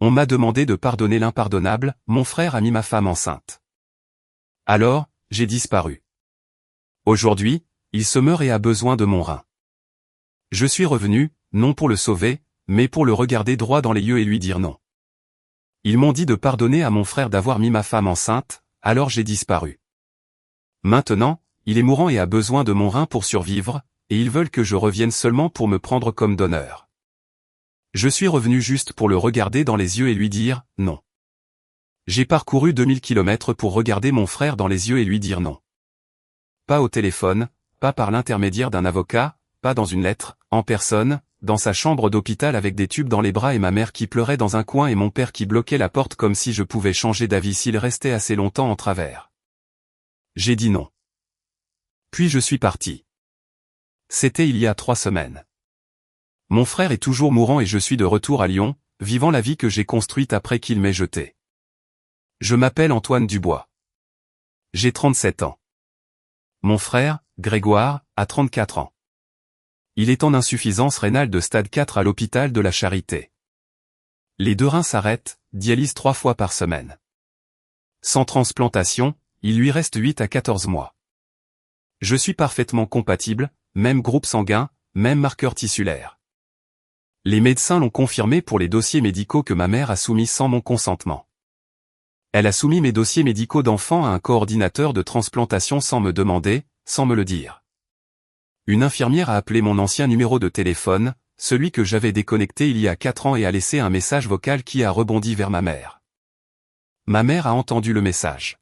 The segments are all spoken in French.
On m'a demandé de pardonner l'impardonnable, mon frère a mis ma femme enceinte. Alors, j'ai disparu. Aujourd'hui, il se meurt et a besoin de mon rein. Je suis revenu, non pour le sauver, mais pour le regarder droit dans les yeux et lui dire non. Ils m'ont dit de pardonner à mon frère d'avoir mis ma femme enceinte, alors j'ai disparu. Maintenant, il est mourant et a besoin de mon rein pour survivre, et ils veulent que je revienne seulement pour me prendre comme donneur. Je suis revenu juste pour le regarder dans les yeux et lui dire non. J'ai parcouru 2000 kilomètres pour regarder mon frère dans les yeux et lui dire non. Pas au téléphone, pas par l'intermédiaire d'un avocat, pas dans une lettre, en personne, dans sa chambre d'hôpital avec des tubes dans les bras et ma mère qui pleurait dans un coin et mon père qui bloquait la porte comme si je pouvais changer d'avis s'il restait assez longtemps en travers. J'ai dit non. Puis je suis parti. C'était il y a 3 semaines. Mon frère est toujours mourant et je suis de retour à Lyon, vivant la vie que j'ai construite après qu'il m'ait jeté. Je m'appelle Antoine Dubois. J'ai 37 ans. Mon frère, Grégoire, a 34 ans. Il est en insuffisance rénale de stade 4 à l'hôpital de la Charité. Les 2 reins s'arrêtent, dialyse 3 fois par semaine. Sans transplantation, il lui reste 8 à 14 mois. Je suis parfaitement compatible, même groupe sanguin, même marqueur tissulaire. Les médecins l'ont confirmé pour les dossiers médicaux que ma mère a soumis sans mon consentement. Elle a soumis mes dossiers médicaux d'enfant à un coordinateur de transplantation sans me demander, sans me le dire. Une infirmière a appelé mon ancien numéro de téléphone, celui que j'avais déconnecté il y a 4 ans et a laissé un message vocal qui a rebondi vers ma mère. Ma mère a entendu le message.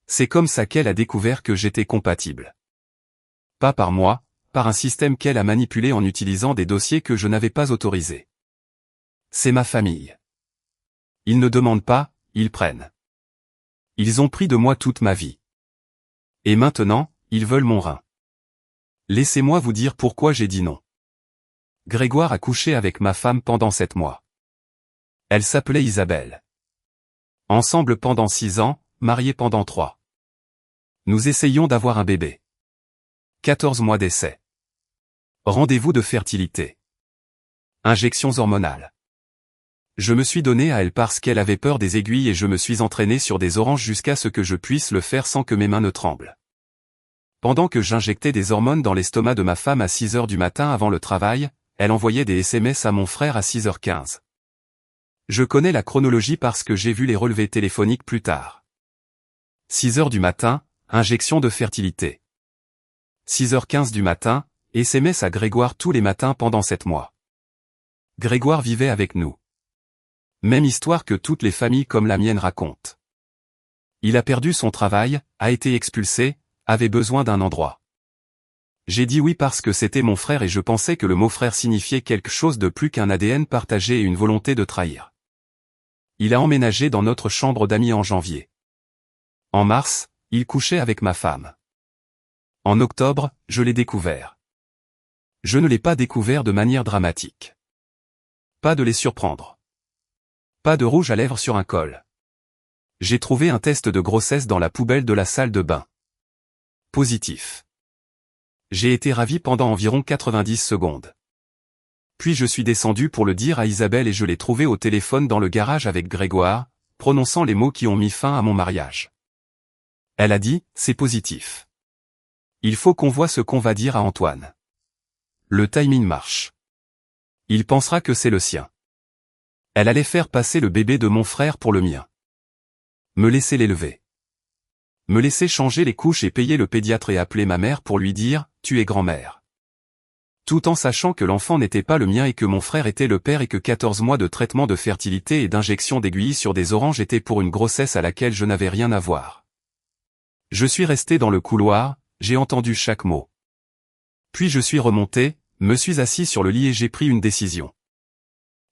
C'est comme ça qu'elle a découvert que j'étais compatible. Pas par moi, par un système qu'elle a manipulé en utilisant des dossiers que je n'avais pas autorisés. C'est ma famille. Ils ne demandent pas, ils prennent. Ils ont pris de moi toute ma vie. Et maintenant, ils veulent mon rein. Laissez-moi vous dire pourquoi j'ai dit non. Grégoire a couché avec ma femme pendant 7 mois. Elle s'appelait Isabelle. Ensemble pendant 6 ans, mariés pendant 3. Nous essayons d'avoir un bébé. 14 mois d'essai. Rendez-vous de fertilité. Injections hormonales. Je me suis donné à elle parce qu'elle avait peur des aiguilles et je me suis entraîné sur des oranges jusqu'à ce que je puisse le faire sans que mes mains ne tremblent. Pendant que j'injectais des hormones dans l'estomac de ma femme à 6 heures du matin avant le travail, elle envoyait des SMS à mon frère à 6h15. Je connais la chronologie parce que j'ai vu les relevés téléphoniques plus tard. 6 heures du matin, injection de fertilité. 6h15 du matin, SMS à Grégoire tous les matins pendant 7 mois. Grégoire vivait avec nous. Même histoire que toutes les familles comme la mienne racontent. Il a perdu son travail, a été expulsé, avait besoin d'un endroit. J'ai dit oui parce que c'était mon frère et je pensais que le mot frère signifiait quelque chose de plus qu'un ADN partagé et une volonté de trahir. Il a emménagé dans notre chambre d'amis en janvier. En mars, il couchait avec ma femme. En octobre, je l'ai découvert. Je ne l'ai pas découvert de manière dramatique. Pas de les surprendre. Pas de rouge à lèvres sur un col. J'ai trouvé un test de grossesse dans la poubelle de la salle de bain. Positif. J'ai été ravi pendant environ 90 secondes. Puis je suis descendu pour le dire à Isabelle et je l'ai trouvé au téléphone dans le garage avec Grégoire, prononçant les mots qui ont mis fin à mon mariage. Elle a dit, c'est positif. Il faut qu'on voit ce qu'on va dire à Antoine. Le timing marche. Il pensera que c'est le sien. Elle allait faire passer le bébé de mon frère pour le mien. Me laisser l'élever. Me laisser changer les couches et payer le pédiatre et appeler ma mère pour lui dire « tu es grand-mère ». Tout en sachant que l'enfant n'était pas le mien et que mon frère était le père et que 14 mois de traitement de fertilité et d'injection d'aiguilles sur des oranges étaient pour une grossesse à laquelle je n'avais rien à voir. Je suis resté dans le couloir, j'ai entendu chaque mot. Puis je suis remonté, me suis assis sur le lit et j'ai pris une décision.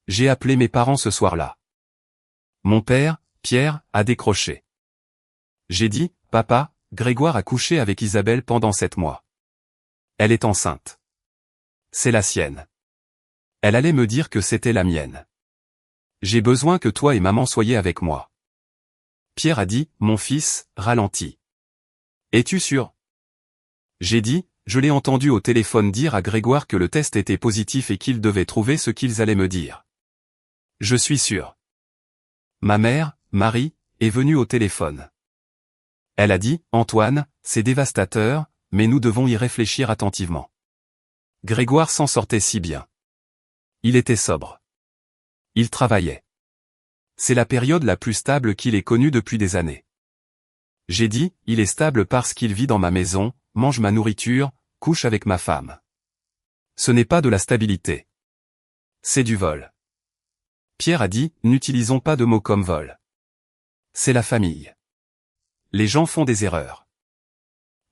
J'ai appelé mes parents ce soir-là. Mon père, Pierre, a décroché. J'ai dit, « Papa, Grégoire a couché avec Isabelle pendant 7 mois. Elle est enceinte. C'est la sienne. Elle allait me dire que c'était la mienne. J'ai besoin que toi et maman soyez avec moi. » Pierre a dit, « Mon fils, ralentis. Es-tu sûr ?» J'ai dit, « Je l'ai entendu au téléphone dire à Grégoire que le test était positif et qu'il devait trouver ce qu'ils allaient me dire. Je suis sûr. Ma mère, Marie, est venue au téléphone. Elle a dit, Antoine, c'est dévastateur, mais nous devons y réfléchir attentivement. Grégoire s'en sortait si bien. Il était sobre. Il travaillait. C'est la période la plus stable qu'il ait connue depuis des années. J'ai dit, il est stable parce qu'il vit dans ma maison, mange ma nourriture, couche avec ma femme. Ce n'est pas de la stabilité. C'est du vol. Pierre a dit, n'utilisons pas de mots comme vol. C'est la famille. Les gens font des erreurs.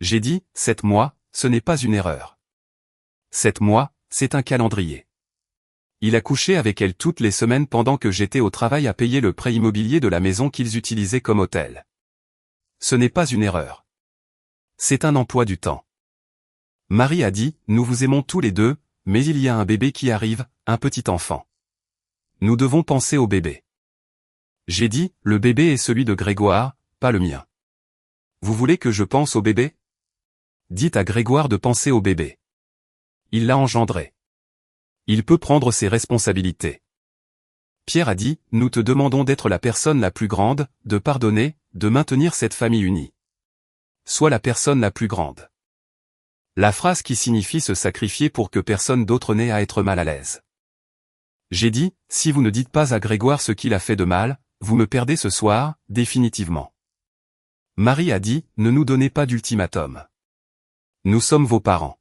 J'ai dit, 7 mois, ce n'est pas une erreur. 7 mois, c'est un calendrier. Il a couché avec elle toutes les semaines pendant que j'étais au travail à payer le prêt immobilier de la maison qu'ils utilisaient comme hôtel. Ce n'est pas une erreur. C'est un emploi du temps. Marie a dit, nous vous aimons tous les deux, mais il y a un bébé qui arrive, un petit enfant. Nous devons penser au bébé. J'ai dit, le bébé est celui de Grégoire, pas le mien. Vous voulez que je pense au bébé? Dites à Grégoire de penser au bébé. Il l'a engendré. Il peut prendre ses responsabilités. Pierre a dit, nous te demandons d'être la personne la plus grande, de pardonner, de maintenir cette famille unie. Sois la personne la plus grande. La phrase qui signifie se sacrifier pour que personne d'autre n'ait à être mal à l'aise. J'ai dit, si vous ne dites pas à Grégoire ce qu'il a fait de mal, vous me perdez ce soir, définitivement. Marie a dit, ne nous donnez pas d'ultimatum. Nous sommes vos parents.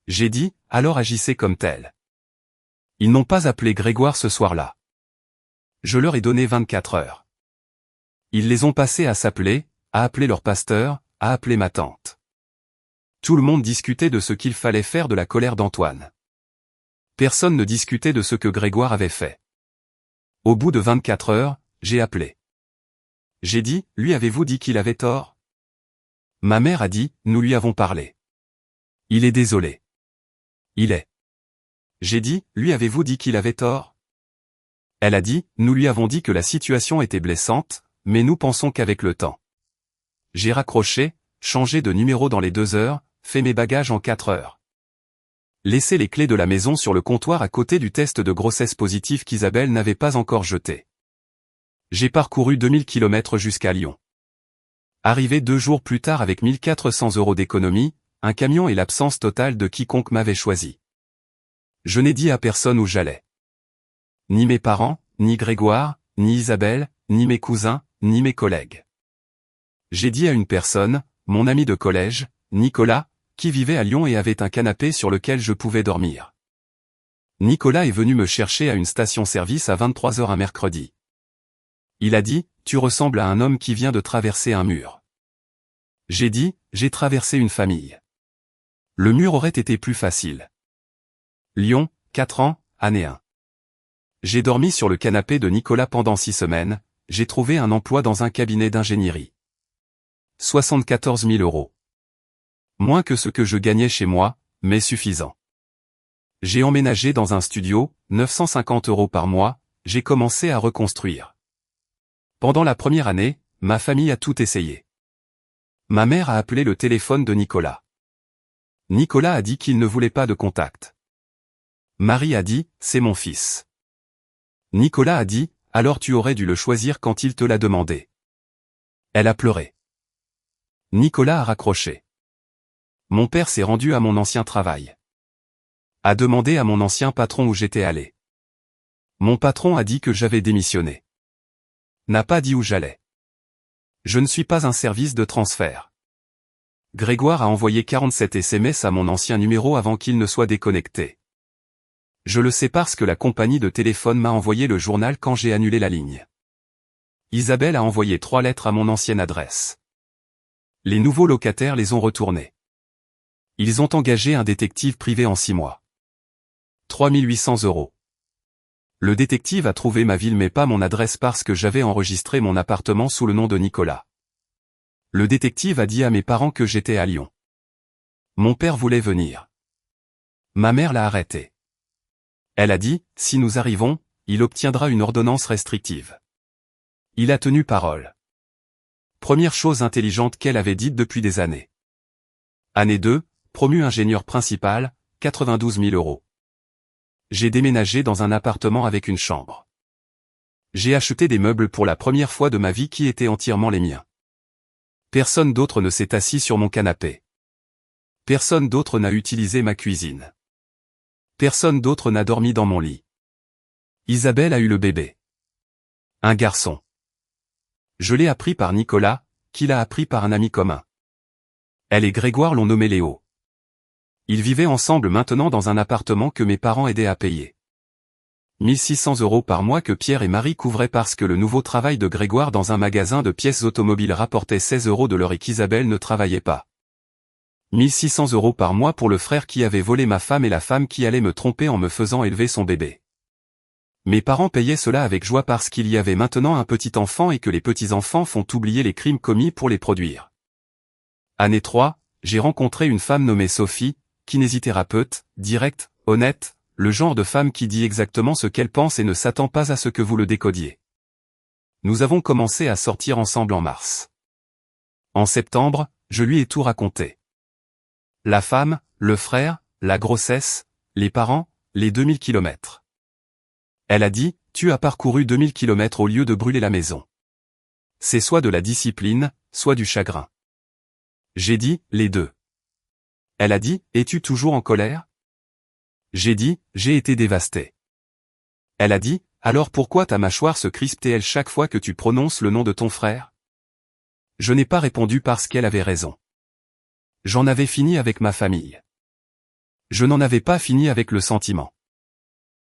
J'ai dit, alors agissez comme tel. Ils n'ont pas appelé Grégoire ce soir-là. Je leur ai donné 24 heures. Ils les ont passés à s'appeler, à appeler leur pasteur, à appeler ma tante. Tout le monde discutait de ce qu'il fallait faire de la colère d'Antoine. Personne ne discutait de ce que Grégoire avait fait. Au bout de 24 heures, j'ai appelé. J'ai dit, lui avez-vous dit qu'il avait tort? Ma mère a dit, nous lui avons parlé. Il est désolé. Il est. J'ai dit, lui avez-vous dit qu'il avait tort? Elle a dit, nous lui avons dit que la situation était blessante, mais nous pensons qu'avec le temps. J'ai raccroché, changé de numéro dans les 2 heures, fait mes bagages en 4 heures. Laissé les clés de la maison sur le comptoir à côté du test de grossesse positif qu'Isabelle n'avait pas encore jeté. J'ai parcouru 2000 km jusqu'à Lyon. Arrivé 2 jours plus tard avec 1400 € d'économie, un camion et l'absence totale de quiconque m'avait choisi. Je n'ai dit à personne où j'allais. Ni mes parents, ni Grégoire, ni Isabelle, ni mes cousins, ni mes collègues. J'ai dit à une personne, mon ami de collège, Nicolas, qui vivait à Lyon et avait un canapé sur lequel je pouvais dormir. Nicolas est venu me chercher à une station-service à 23 h un mercredi. Il a dit, tu ressembles à un homme qui vient de traverser un mur. J'ai dit, j'ai traversé une famille. Le mur aurait été plus facile. Lyon, 4 ans, année 1. J'ai dormi sur le canapé de Nicolas pendant 6 semaines, j'ai trouvé un emploi dans un cabinet d'ingénierie. 74 000 €. Moins que ce que je gagnais chez moi, mais suffisant. J'ai emménagé dans un studio, 950 € par mois, j'ai commencé à reconstruire. Pendant la première année, ma famille a tout essayé. Ma mère a appelé le téléphone de Nicolas. Nicolas a dit qu'il ne voulait pas de contact. Marie a dit, c'est mon fils. Nicolas a dit, alors tu aurais dû le choisir quand il te l'a demandé. Elle a pleuré. Nicolas a raccroché. Mon père s'est rendu à mon ancien travail. A demandé à mon ancien patron où j'étais allé. Mon patron a dit que j'avais démissionné. N'a pas dit où j'allais. Je ne suis pas un service de transfert. Grégoire a envoyé 47 SMS à mon ancien numéro avant qu'il ne soit déconnecté. Je le sais parce que la compagnie de téléphone m'a envoyé le journal quand j'ai annulé la ligne. Isabelle a envoyé 3 lettres à mon ancienne adresse. Les nouveaux locataires les ont retournées. Ils ont engagé un détective privé en 6 mois. 3 800 €. Le détective a trouvé ma ville mais pas mon adresse parce que j'avais enregistré mon appartement sous le nom de Nicolas. Le détective a dit à mes parents que j'étais à Lyon. Mon père voulait venir. Ma mère l'a arrêté. Elle a dit, si nous arrivons, il obtiendra une ordonnance restrictive. Il a tenu parole. Première chose intelligente qu'elle avait dite depuis des années. Année 2, promu ingénieur principal, 92 000 €. J'ai déménagé dans un appartement avec une chambre. J'ai acheté des meubles pour la première fois de ma vie qui étaient entièrement les miens. Personne d'autre ne s'est assis sur mon canapé. Personne d'autre n'a utilisé ma cuisine. Personne d'autre n'a dormi dans mon lit. Isabelle a eu le bébé. Un garçon. Je l'ai appris par Nicolas, qui l'a appris par un ami commun. Elle et Grégoire l'ont nommé Léo. Ils vivaient ensemble maintenant dans un appartement que mes parents aidaient à payer. 1600 € par mois que Pierre et Marie couvraient parce que le nouveau travail de Grégoire dans un magasin de pièces automobiles rapportait 16 € de l'heure et qu'Isabelle ne travaillait pas. 1600 € par mois pour le frère qui avait volé ma femme et la femme qui allait me tromper en me faisant élever son bébé. Mes parents payaient cela avec joie parce qu'il y avait maintenant un petit enfant et que les petits-enfants font oublier les crimes commis pour les produire. Année 3, j'ai rencontré une femme nommée Sophie, kinésithérapeute, directe, honnête, le genre de femme qui dit exactement ce qu'elle pense et ne s'attend pas à ce que vous le décodiez. Nous avons commencé à sortir ensemble en mars. En septembre, je lui ai tout raconté. La femme, le frère, la grossesse, les parents, les 2000 kilomètres. Elle a dit, tu as parcouru 2000 kilomètres au lieu de brûler la maison. C'est soit de la discipline, soit du chagrin. J'ai dit, les deux. Elle a dit, es-tu toujours en colère? J'ai dit, j'ai été dévasté. Elle a dit, alors pourquoi ta mâchoire se crispe-t-elle chaque fois que tu prononces le nom de ton frère? Je n'ai pas répondu parce qu'elle avait raison. J'en avais fini avec ma famille. Je n'en avais pas fini avec le sentiment.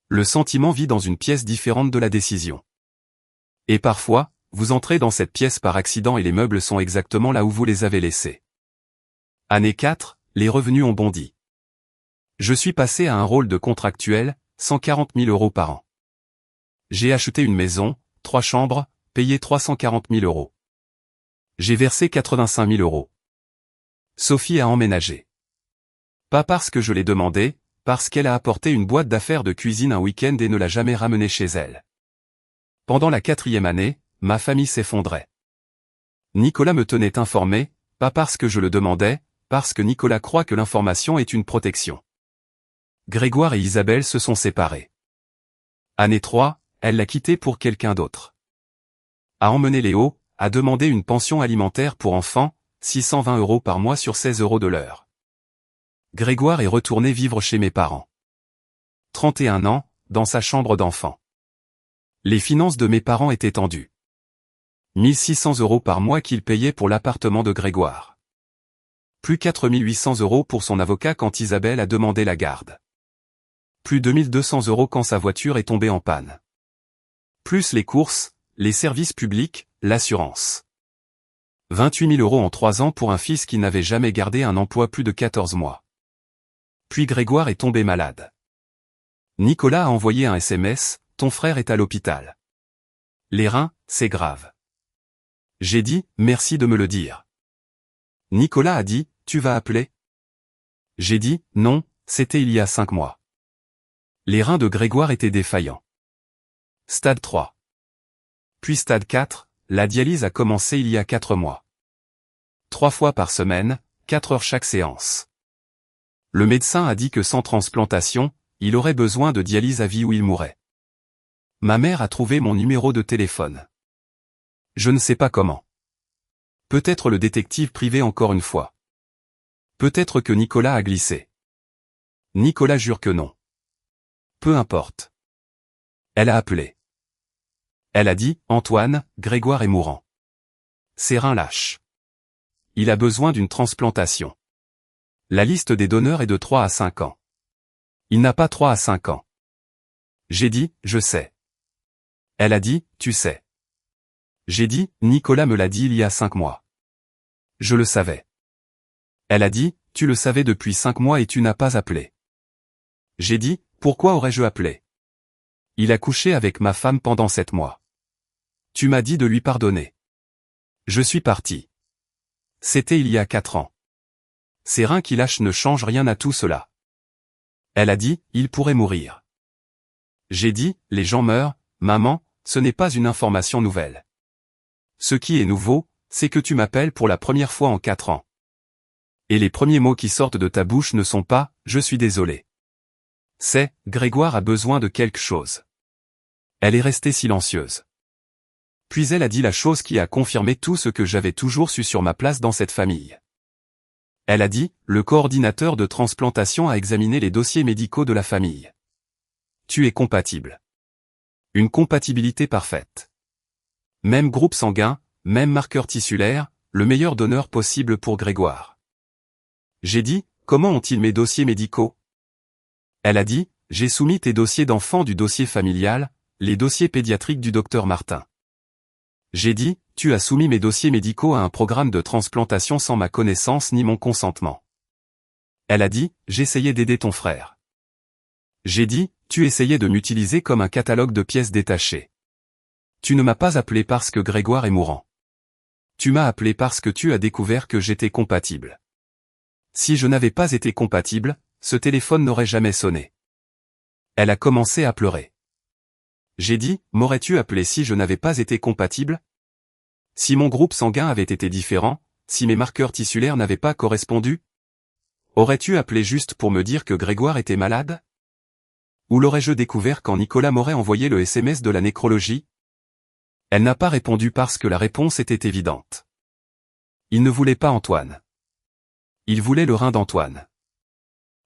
Le sentiment vit dans une pièce différente de la décision. Et parfois, vous entrez dans cette pièce par accident et les meubles sont exactement là où vous les avez laissés. Année 4, les revenus ont bondi. Je suis passé à un rôle de contractuel, 140 000 € par an. J'ai acheté une maison, 3 chambres, payé 340 000 €. J'ai versé 85 000 €. Sophie a emménagé. Pas parce que je l'ai demandé, parce qu'elle a apporté une boîte d'affaires de cuisine un week-end et ne l'a jamais ramenée chez elle. Pendant la 4e année, ma famille s'effondrait. Nicolas me tenait informé, pas parce que je le demandais, parce que Nicolas croit que l'information est une protection. Grégoire et Isabelle se sont séparés. Année 3, elle l'a quitté pour quelqu'un d'autre. A emmené Léo, a demandé une pension alimentaire pour enfants, 620 € par mois sur 16 € de l'heure. Grégoire est retourné vivre chez mes parents. 31 ans, dans sa chambre d'enfant. Les finances de mes parents étaient tendues. 1600 € par mois qu'il payait pour l'appartement de Grégoire. Plus 4800 € pour son avocat quand Isabelle a demandé la garde. Plus 2200 € quand sa voiture est tombée en panne. Plus les courses, les services publics, l'assurance. 28 000 € en 3 ans pour un fils qui n'avait jamais gardé un emploi plus de 14 mois. Puis Grégoire est tombé malade. Nicolas a envoyé un SMS, ton frère est à l'hôpital. Les reins, c'est grave. J'ai dit, merci de me le dire. Nicolas a dit, tu vas appeler? J'ai dit, non, c'était il y a 5 mois. Les reins de Grégoire étaient défaillants. Stade 3. Puis stade 4, la dialyse a commencé il y a 4 mois. 3 fois par semaine, 4 heures chaque séance. Le médecin a dit que sans transplantation, il aurait besoin de dialyse à vie ou il mourrait. Ma mère a trouvé mon numéro de téléphone. Je ne sais pas comment. Peut-être le détective privé encore une fois. Peut-être que Nicolas a glissé. Nicolas jure que non. Peu importe. Elle a appelé. Elle a dit, Antoine, Grégoire est mourant. Ses reins lâchent. Il a besoin d'une transplantation. La liste des donneurs est de 3 à 5 ans. Il n'a pas 3 à 5 ans. J'ai dit, je sais. Elle a dit, tu sais. J'ai dit, Nicolas me l'a dit il y a 5 mois. Je le savais. Elle a dit, tu le savais depuis 5 mois et tu n'as pas appelé. J'ai dit, pourquoi aurais-je appelé? Il a couché avec ma femme pendant 7 mois. Tu m'as dit de lui pardonner. Je suis parti. C'était il y a 4 ans. Ses reins qui lâchent ne changent rien à tout cela. Elle a dit, il pourrait mourir. J'ai dit, les gens meurent, maman, ce n'est pas une information nouvelle. Ce qui est nouveau, c'est que tu m'appelles pour la première fois en 4 ans. Et les premiers mots qui sortent de ta bouche ne sont pas, je suis désolé. C'est, Grégoire a besoin de quelque chose. Elle est restée silencieuse. Puis elle a dit la chose qui a confirmé tout ce que j'avais toujours su sur ma place dans cette famille. Elle a dit, le coordinateur de transplantation a examiné les dossiers médicaux de la famille. Tu es compatible. Une compatibilité parfaite. Même groupe sanguin, même marqueur tissulaire, le meilleur donneur possible pour Grégoire. J'ai dit, comment ont-ils mes dossiers médicaux? Elle a dit, j'ai soumis tes dossiers d'enfants du dossier familial, les dossiers pédiatriques du docteur Martin. J'ai dit, tu as soumis mes dossiers médicaux à un programme de transplantation sans ma connaissance ni mon consentement. Elle a dit, j'essayais d'aider ton frère. J'ai dit, tu essayais de m'utiliser comme un catalogue de pièces détachées. Tu ne m'as pas appelé parce que Grégoire est mourant. Tu m'as appelé parce que tu as découvert que j'étais compatible. Si je n'avais pas été compatible, ce téléphone n'aurait jamais sonné. Elle a commencé à pleurer. J'ai dit, m'aurais-tu appelé si je n'avais pas été compatible? Si mon groupe sanguin avait été différent, si mes marqueurs tissulaires n'avaient pas correspondu? Aurais-tu appelé juste pour me dire que Grégoire était malade? Ou l'aurais-je découvert quand Nicolas m'aurait envoyé le SMS de la nécrologie? Elle n'a pas répondu parce que la réponse était évidente. Il ne voulait pas Antoine. Il voulait le rein d'Antoine.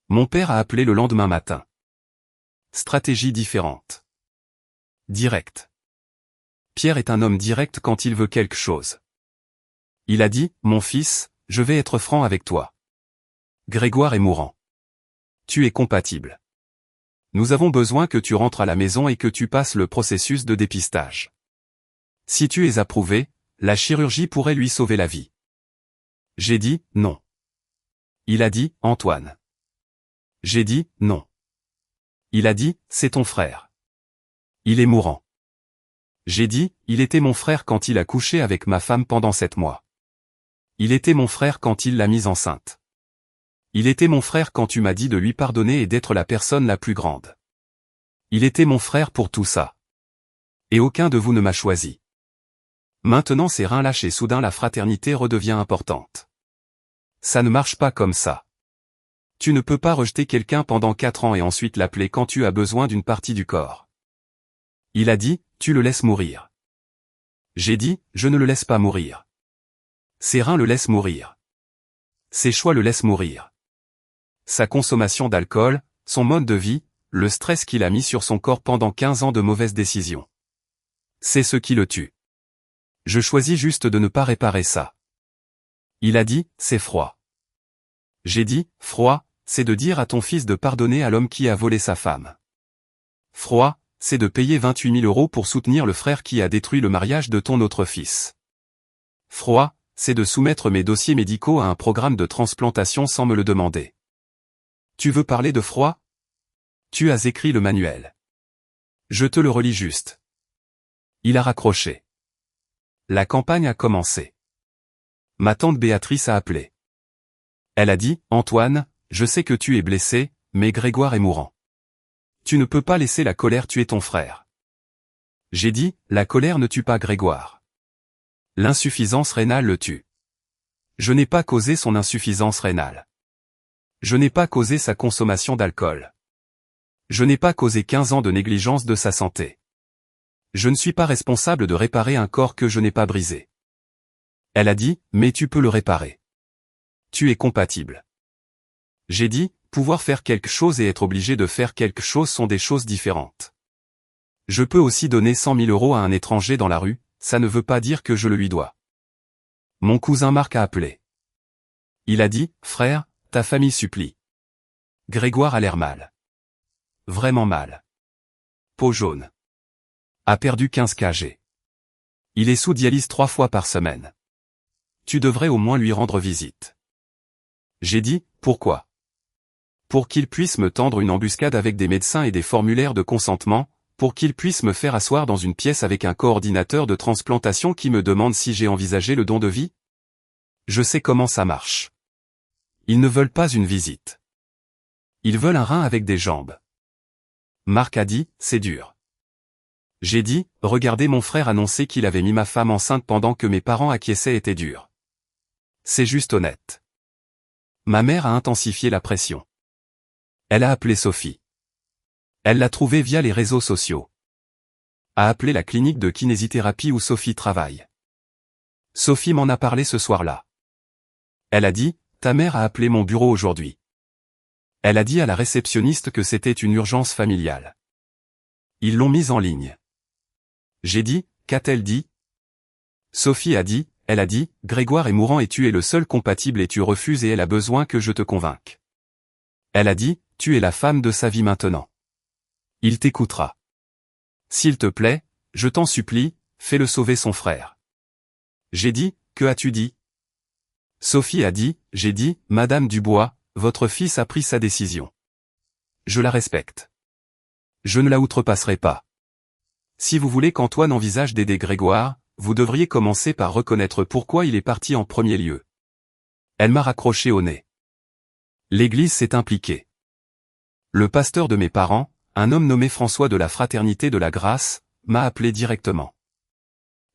Mon père a appelé le lendemain matin. Stratégie différente. Direct. Pierre est un homme direct quand il veut quelque chose. Il a dit, mon fils, je vais être franc avec toi. Grégoire est mourant. Tu es compatible. Nous avons besoin que tu rentres à la maison et que tu passes le processus de dépistage. Si tu es approuvé, la chirurgie pourrait lui sauver la vie. J'ai dit, non. Il a dit, Antoine. J'ai dit, non. Il a dit, c'est ton frère. Il est mourant. J'ai dit, il était mon frère quand il a couché avec ma femme pendant 7 mois. Il était mon frère quand il l'a mise enceinte. Il était mon frère quand tu m'as dit de lui pardonner et d'être la personne la plus grande. Il était mon frère pour tout ça. Et aucun de vous ne m'a choisi. Maintenant ses reins lâchent et soudain la fraternité redevient importante. Ça ne marche pas comme ça. Tu ne peux pas rejeter quelqu'un pendant 4 ans et ensuite l'appeler quand tu as besoin d'une partie du corps. Il a dit, tu le laisses mourir. J'ai dit, je ne le laisse pas mourir. Ses reins le laissent mourir. Ses choix le laissent mourir. Sa consommation d'alcool, son mode de vie, le stress qu'il a mis sur son corps pendant 15 ans de mauvaises décisions. C'est ce qui le tue. Je choisis juste de ne pas réparer ça. Il a dit, c'est froid. J'ai dit, froid, c'est de dire à ton fils de pardonner à l'homme qui a volé sa femme. Froid, c'est de payer 28 000 € pour soutenir le frère qui a détruit le mariage de ton autre fils. Froid, c'est de soumettre mes dossiers médicaux à un programme de transplantation sans me le demander. Tu veux parler de froid? Tu as écrit le manuel. Je te le relis juste. Il a raccroché. La campagne a commencé. Ma tante Béatrice a appelé. Elle a dit, Antoine, je sais que tu es blessé, mais Grégoire est mourant. Tu ne peux pas laisser la colère tuer ton frère. J'ai dit, la colère ne tue pas Grégoire. L'insuffisance rénale le tue. Je n'ai pas causé son insuffisance rénale. Je n'ai pas causé sa consommation d'alcool. Je n'ai pas causé 15 ans de négligence de sa santé. Je ne suis pas responsable de réparer un corps que je n'ai pas brisé. Elle a dit, mais tu peux le réparer. Tu es compatible. J'ai dit, pouvoir faire quelque chose et être obligé de faire quelque chose sont des choses différentes. Je peux aussi donner 100 000 € à un étranger dans la rue, ça ne veut pas dire que je le lui dois. Mon cousin Marc a appelé. Il a dit, frère, ta famille supplie. Grégoire a l'air mal. Vraiment mal. Peau jaune. A perdu 15 kg. Il est sous dialyse 3 fois par semaine. Tu devrais au moins lui rendre visite. J'ai dit, pourquoi? Pour qu'il puisse me tendre une embuscade avec des médecins et des formulaires de consentement, pour qu'il puisse me faire asseoir dans une pièce avec un coordinateur de transplantation qui me demande si j'ai envisagé le don de vie? Je sais comment ça marche. Ils ne veulent pas une visite. Ils veulent un rein avec des jambes. Marc a dit, c'est dur. J'ai dit, regardez mon frère annoncer qu'il avait mis ma femme enceinte pendant que mes parents acquiesçaient était dur. C'est juste honnête. Ma mère a intensifié la pression. Elle a appelé Sophie. Elle l'a trouvée via les réseaux sociaux. a appelé la clinique de kinésithérapie où Sophie travaille. Sophie m'en a parlé ce soir-là. Elle a dit, ta mère a appelé mon bureau aujourd'hui. Elle a dit à la réceptionniste que c'était une urgence familiale. Ils l'ont mise en ligne. J'ai dit, qu'a-t-elle dit? Sophie a dit, elle a dit, Grégoire est mourant et tu es le seul compatible et tu refuses et elle a besoin que je te convainque. Elle a dit, tu es la femme de sa vie maintenant. Il t'écoutera. S'il te plaît, je t'en supplie, fais-le sauver son frère. J'ai dit, que as-tu dit? Sophie a dit, j'ai dit, Madame Dubois, votre fils a pris sa décision. Je la respecte. Je ne la outrepasserai pas. Si vous voulez qu'Antoine envisage d'aider Grégoire, vous devriez commencer par reconnaître pourquoi il est parti en premier lieu. Elle m'a raccroché au nez. L'Église s'est impliquée. Le pasteur de mes parents, un homme nommé François de la Fraternité de la Grâce, m'a appelé directement.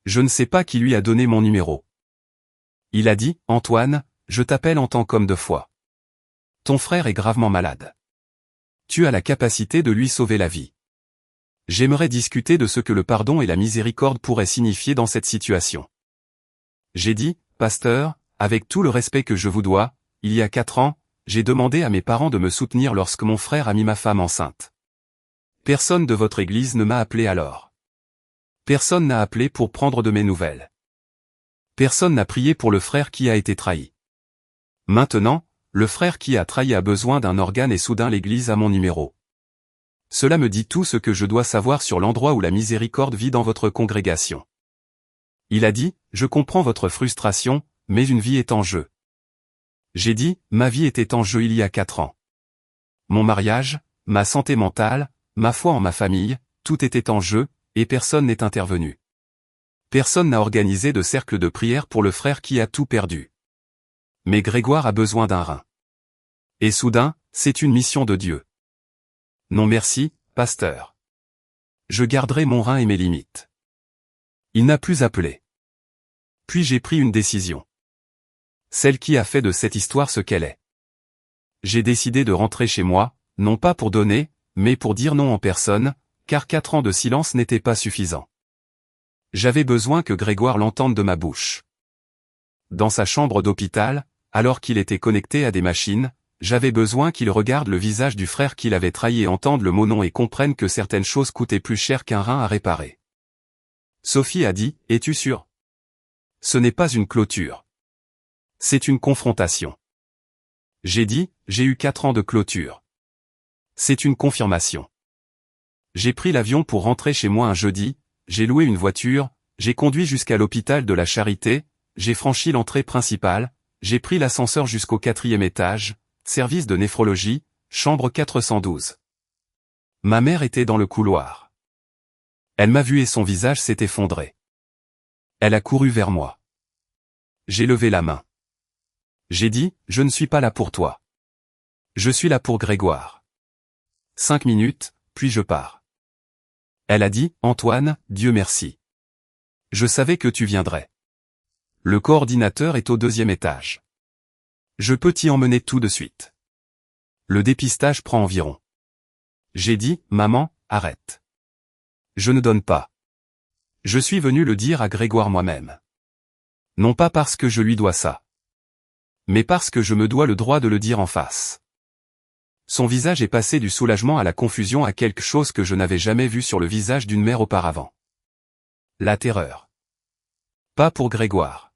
Je ne sais pas qui lui a donné mon numéro. Il a dit, Antoine, je t'appelle en tant qu'homme de foi. Ton frère est gravement malade. Tu as la capacité de lui sauver la vie. J'aimerais discuter de ce que le pardon et la miséricorde pourraient signifier dans cette situation. J'ai dit, pasteur, avec tout le respect que je vous dois, il y a 4 ans, j'ai demandé à mes parents de me soutenir lorsque mon frère a mis ma femme enceinte. Personne de votre église ne m'a appelé alors. Personne n'a appelé pour prendre de mes nouvelles. Personne n'a prié pour le frère qui a été trahi. Maintenant, le frère qui a trahi a besoin d'un organe et soudain l'église a mon numéro. Cela me dit tout ce que je dois savoir sur l'endroit où la miséricorde vit dans votre congrégation. Il a dit, je comprends votre frustration, mais une vie est en jeu. J'ai dit, ma vie était en jeu il y a 4 ans. Mon mariage, ma santé mentale, ma foi en ma famille, tout était en jeu, et personne n'est intervenu. Personne n'a organisé de cercle de prière pour le frère qui a tout perdu. Mais Grégoire a besoin d'un rein. Et soudain, c'est une mission de Dieu. Non merci, pasteur. Je garderai mon rein et mes limites. Il n'a plus appelé. Puis j'ai pris une décision. Celle qui a fait de cette histoire ce qu'elle est. J'ai décidé de rentrer chez moi, non pas pour donner, mais pour dire non en personne, car 4 ans de silence n'étaient pas suffisants. J'avais besoin que Grégoire l'entende de ma bouche. Dans sa chambre d'hôpital, alors qu'il était connecté à des machines, j'avais besoin qu'il regarde le visage du frère qu'il avait trahi et entende le mot non et comprenne que certaines choses coûtaient plus cher qu'un rein à réparer. Sophie a dit, es-tu sûr? Ce n'est pas une clôture. C'est une confrontation. J'ai dit, j'ai eu 4 ans de clôture. C'est une confirmation. J'ai pris l'avion pour rentrer chez moi un jeudi, j'ai loué une voiture, j'ai conduit jusqu'à l'hôpital de la Charité, j'ai franchi l'entrée principale, j'ai pris l'ascenseur jusqu'au 4e étage, service de néphrologie, chambre 412. Ma mère était dans le couloir. Elle m'a vu et son visage s'est effondré. Elle a couru vers moi. J'ai levé la main. J'ai dit, je ne suis pas là pour toi. Je suis là pour Grégoire. 5 minutes, puis je pars. Elle a dit, Antoine, Dieu merci. Je savais que tu viendrais. Le coordinateur est au 2e étage. Je peux t'y emmener tout de suite. Le dépistage prend environ. J'ai dit, maman, arrête. Je ne donne pas. Je suis venu le dire à Grégoire moi-même. Non pas parce que je lui dois ça. Mais parce que je me dois le droit de le dire en face. Son visage est passé du soulagement à la confusion à quelque chose que je n'avais jamais vu sur le visage d'une mère auparavant. La terreur. Pas pour Grégoire.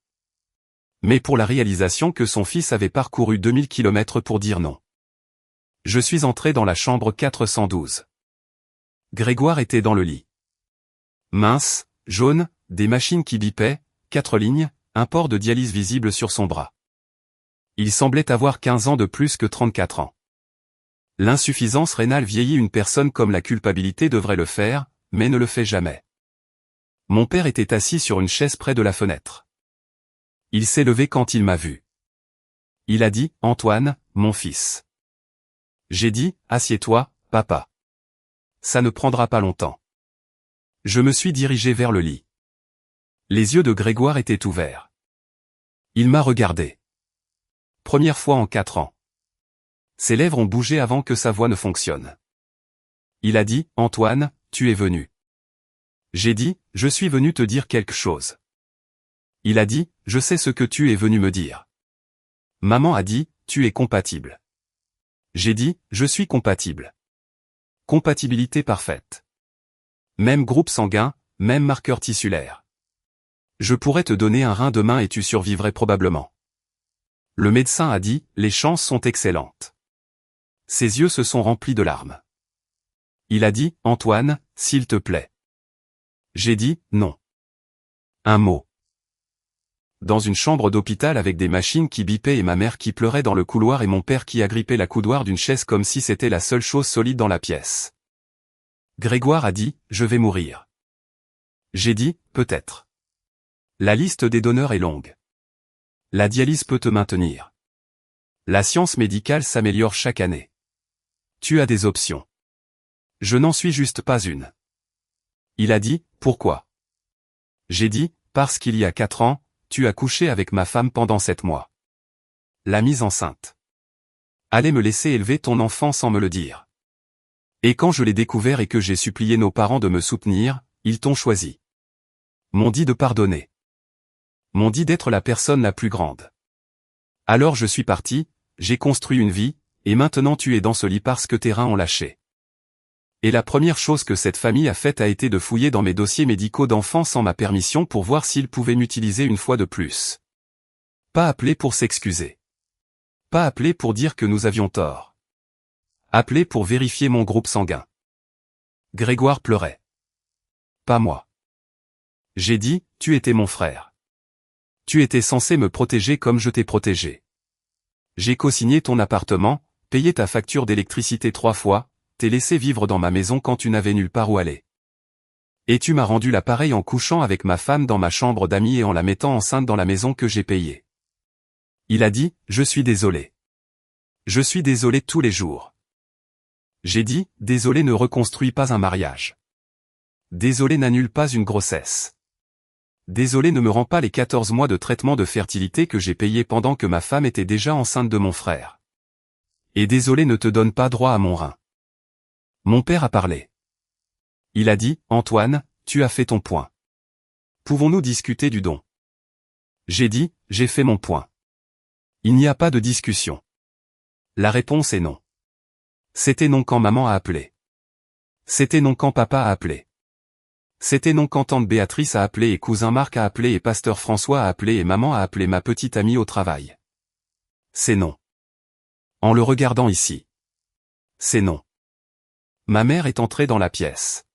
Mais pour la réalisation que son fils avait parcouru 2000 km pour dire non. Je suis entré dans la chambre 412. Grégoire était dans le lit. Mince, jaune, des machines qui bipaient, 4 lignes, un port de dialyse visible sur son bras. Il semblait avoir 15 ans de plus que 34 ans. L'insuffisance rénale vieillit une personne comme la culpabilité devrait le faire, mais ne le fait jamais. Mon père était assis sur une chaise près de la fenêtre. Il s'est levé quand il m'a vu. Il a dit, Antoine, mon fils. J'ai dit, assieds-toi, papa. Ça ne prendra pas longtemps. Je me suis dirigé vers le lit. Les yeux de Grégoire étaient ouverts. Il m'a regardé. Première fois en 4 ans. Ses lèvres ont bougé avant que sa voix ne fonctionne. Il a dit, Antoine, tu es venu. J'ai dit, je suis venu te dire quelque chose. Il a dit, je sais ce que tu es venu me dire. Maman a dit, tu es compatible. J'ai dit, je suis compatible. Compatibilité parfaite. Même groupe sanguin, même marqueur tissulaire. Je pourrais te donner un rein demain et tu survivrais probablement. Le médecin a dit, les chances sont excellentes. Ses yeux se sont remplis de larmes. Il a dit, Antoine, s'il te plaît. J'ai dit, non. Un mot. Dans une chambre d'hôpital avec des machines qui bipaient et ma mère qui pleurait dans le couloir et mon père qui agrippait la coudoir d'une chaise comme si c'était la seule chose solide dans la pièce. Grégoire a dit, je vais mourir. J'ai dit, peut-être. La liste des donneurs est longue. La dialyse peut te maintenir. La science médicale s'améliore chaque année. Tu as des options. Je n'en suis juste pas une. Il a dit, pourquoi? J'ai dit, parce qu'il y a 4 ans, tu as couché avec ma femme pendant 7 mois. La mise enceinte. Allez me laisser élever ton enfant sans me le dire. Et quand je l'ai découvert et que j'ai supplié nos parents de me soutenir, ils t'ont choisi. M'ont dit de pardonner. M'ont dit d'être la personne la plus grande. Alors je suis parti, j'ai construit une vie, et maintenant tu es dans ce lit parce que tes reins ont lâché. Et la première chose que cette famille a faite a été de fouiller dans mes dossiers médicaux d'enfants sans ma permission pour voir s'ils pouvaient m'utiliser une fois de plus. Pas appeler pour s'excuser. Pas appeler pour dire que nous avions tort. Appeler pour vérifier mon groupe sanguin. Grégoire pleurait. Pas moi. J'ai dit, tu étais mon frère. Tu étais censé me protéger comme je t'ai protégé. J'ai co-signé ton appartement, payé ta facture d'électricité 3 fois, t'ai laissé vivre dans ma maison quand tu n'avais nulle part où aller. Et tu m'as rendu l'appareil en couchant avec ma femme dans ma chambre d'amis et en la mettant enceinte dans la maison que j'ai payée. Il a dit, je suis désolé. Je suis désolé tous les jours. J'ai dit, désolé ne reconstruis pas un mariage. Désolé n'annule pas une grossesse. Désolé ne me rends pas les 14 mois de traitement de fertilité que j'ai payé pendant que ma femme était déjà enceinte de mon frère. Et désolé ne te donne pas droit à mon rein. Mon père a parlé. Il a dit, Antoine, tu as fait ton point. Pouvons-nous discuter du don? J'ai dit, j'ai fait mon point. Il n'y a pas de discussion. La réponse est non. C'était non quand maman a appelé. C'était non quand papa a appelé. C'était non quand tante Béatrice a appelé et cousin Marc a appelé et pasteur François a appelé et maman a appelé ma petite amie au travail. C'est non. En le regardant ici. C'est non. Ma mère est entrée dans la pièce.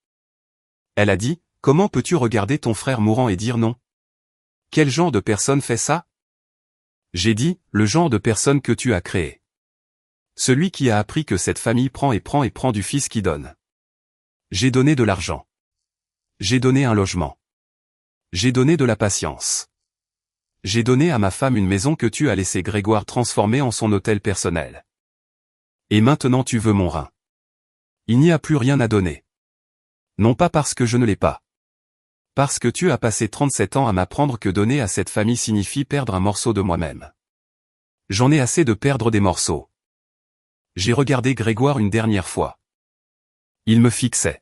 Elle a dit, comment peux-tu regarder ton frère mourant et dire non? Quel genre de personne fait ça? J'ai dit, le genre de personne que tu as créé. Celui qui a appris que cette famille prend et prend et prend du fils qui donne. J'ai donné de l'argent. J'ai donné un logement. J'ai donné de la patience. J'ai donné à ma femme une maison que tu as laissé Grégoire transformer en son hôtel personnel. Et maintenant tu veux mon rein. Il n'y a plus rien à donner. Non pas parce que je ne l'ai pas. Parce que tu as passé 37 ans à m'apprendre que donner à cette famille signifie perdre un morceau de moi-même. J'en ai assez de perdre des morceaux. J'ai regardé Grégoire une dernière fois. Il me fixait.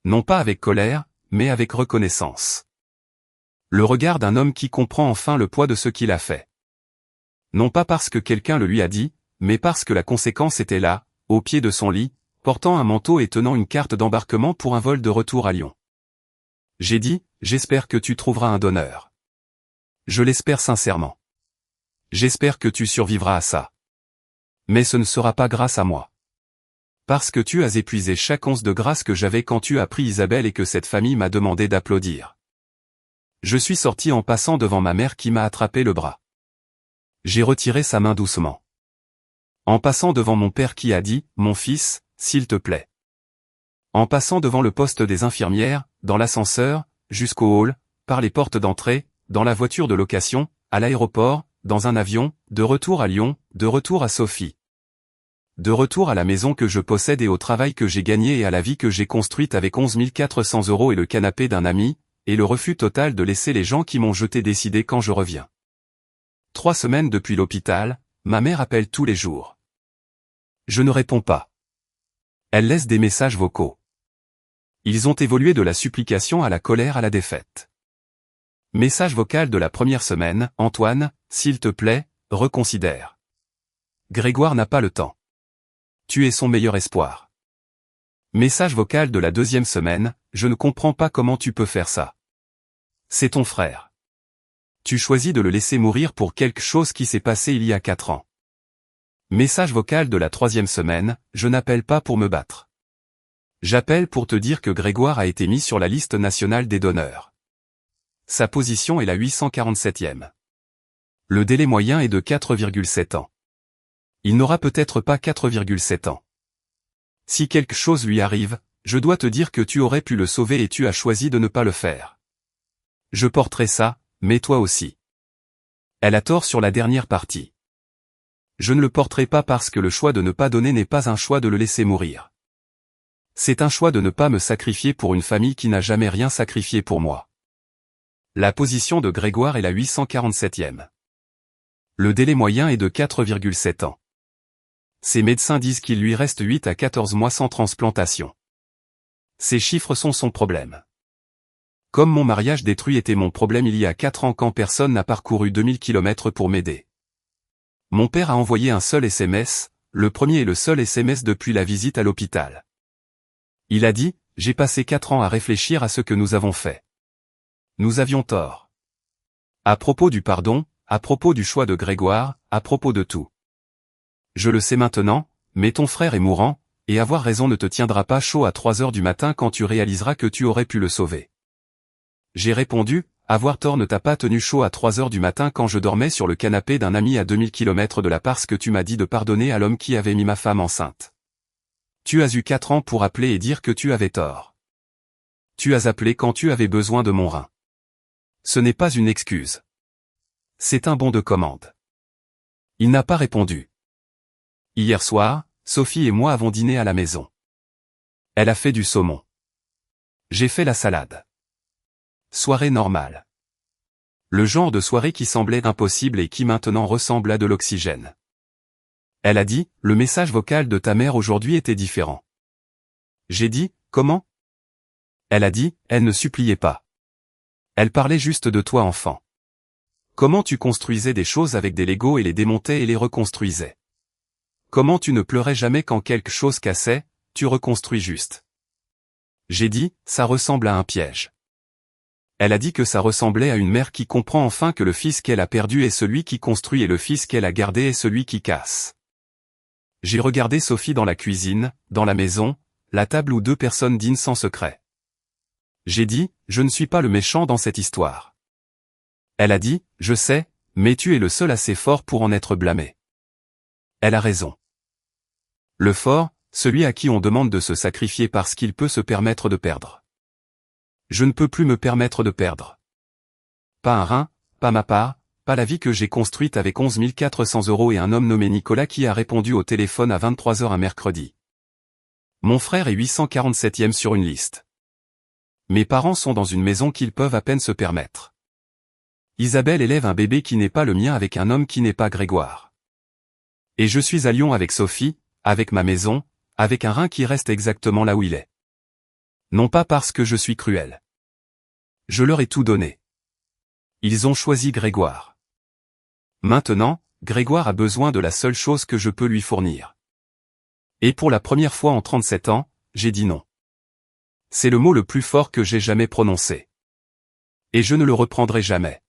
Non pas avec colère, mais avec reconnaissance. Le regard d'un homme qui comprend enfin le poids de ce qu'il a fait. Non pas parce que quelqu'un le lui a dit, mais parce que la conséquence était là, au pied de son lit, portant un manteau et tenant une carte d'embarquement pour un vol de retour à Lyon. J'ai dit, j'espère que tu trouveras un donneur. Je l'espère sincèrement. J'espère que tu survivras à ça. Mais ce ne sera pas grâce à moi. Parce que tu as épuisé chaque once de grâce que j'avais quand tu as pris Isabelle et que cette famille m'a demandé d'applaudir. Je suis sorti en passant devant ma mère qui m'a attrapé le bras. J'ai retiré sa main doucement. En passant devant mon père qui a dit, mon fils, s'il te plaît. En passant devant le poste des infirmières, dans l'ascenseur, jusqu'au hall, par les portes d'entrée, dans la voiture de location, à l'aéroport, dans un avion, de retour à Lyon, de retour à Sophie. De retour à la maison que je possède et au travail que j'ai gagné et à la vie que j'ai construite avec 11 400 € et le canapé d'un ami, et le refus total de laisser les gens qui m'ont jeté décider quand je reviens. 3 semaines depuis l'hôpital, ma mère appelle tous les jours. Je ne réponds pas. Elle laisse des messages vocaux. Ils ont évolué de la supplication à la colère à la défaite. Message vocal de la première semaine, Antoine, s'il te plaît, reconsidère. Grégoire n'a pas le temps. Tu es son meilleur espoir. Message vocal de la deuxième semaine, je ne comprends pas comment tu peux faire ça. C'est ton frère. Tu choisis de le laisser mourir pour quelque chose qui s'est passé il y a 4 ans. Message vocal de la troisième semaine, je n'appelle pas pour me battre. J'appelle pour te dire que Grégoire a été mis sur la liste nationale des donneurs. Sa position est la 847e. Le délai moyen est de 4,7 ans. Il n'aura peut-être pas 4,7 ans. Si quelque chose lui arrive, je dois te dire que tu aurais pu le sauver et tu as choisi de ne pas le faire. Je porterai ça, mais toi aussi. Elle a tort sur la dernière partie. Je ne le porterai pas parce que le choix de ne pas donner n'est pas un choix de le laisser mourir. C'est un choix de ne pas me sacrifier pour une famille qui n'a jamais rien sacrifié pour moi. La position de Grégoire est la 847e. Le délai moyen est de 4,7 ans. Ses médecins disent qu'il lui reste 8 à 14 mois sans transplantation. Ces chiffres sont son problème. Comme mon mariage détruit était mon problème il y a 4 ans quand personne n'a parcouru 2000 km pour m'aider. Mon père a envoyé un seul SMS, le premier et le seul SMS depuis la visite à l'hôpital. Il a dit, j'ai passé 4 ans à réfléchir à ce que nous avons fait. Nous avions tort. À propos du pardon, à propos du choix de Grégoire, à propos de tout. Je le sais maintenant, mais ton frère est mourant, et avoir raison ne te tiendra pas chaud à 3 heures du matin quand tu réaliseras que tu aurais pu le sauver. J'ai répondu, avoir tort ne t'a pas tenu chaud à 3 heures du matin quand je dormais sur le canapé d'un ami à 2000 km de là parce que tu m'as dit de pardonner à l'homme qui avait mis ma femme enceinte. Tu as eu 4 ans pour appeler et dire que tu avais tort. Tu as appelé quand tu avais besoin de mon rein. Ce n'est pas une excuse. C'est un bon de commande. Il n'a pas répondu. Hier soir, Sophie et moi avons dîné à la maison. Elle a fait du saumon. J'ai fait la salade. Soirée normale. Le genre de soirée qui semblait impossible et qui maintenant ressemble à de l'oxygène. Elle a dit, le message vocal de ta mère aujourd'hui était différent. J'ai dit, comment? Elle a dit, elle ne suppliait pas. Elle parlait juste de toi enfant. Comment tu construisais des choses avec des Legos et les démontais et les reconstruisais. Comment tu ne pleurais jamais quand quelque chose cassait, tu reconstruis juste. J'ai dit, ça ressemble à un piège. Elle a dit que ça ressemblait à une mère qui comprend enfin que le fils qu'elle a perdu est celui qui construit et le fils qu'elle a gardé est celui qui casse. J'ai regardé Sophie dans la cuisine, dans la maison, la table où 2 personnes dînent sans secret. J'ai dit, je ne suis pas le méchant dans cette histoire. Elle a dit, je sais, mais tu es le seul assez fort pour en être blâmé. Elle a raison. Le fort, celui à qui on demande de se sacrifier parce qu'il peut se permettre de perdre. Je ne peux plus me permettre de perdre. Pas un rein, pas ma part, pas la vie que j'ai construite avec 11 400 € et un homme nommé Nicolas qui a répondu au téléphone à 23 h un mercredi. Mon frère est 847e sur une liste. Mes parents sont dans une maison qu'ils peuvent à peine se permettre. Isabelle élève un bébé qui n'est pas le mien avec un homme qui n'est pas Grégoire. Et je suis à Lyon avec Sophie, avec ma maison, avec un rein qui reste exactement là où il est. Non pas parce que je suis cruel. Je leur ai tout donné. Ils ont choisi Grégoire. Maintenant, Grégoire a besoin de la seule chose que je peux lui fournir. Et pour la première fois en 37 ans, j'ai dit non. C'est le mot le plus fort que j'ai jamais prononcé. Et je ne le reprendrai jamais.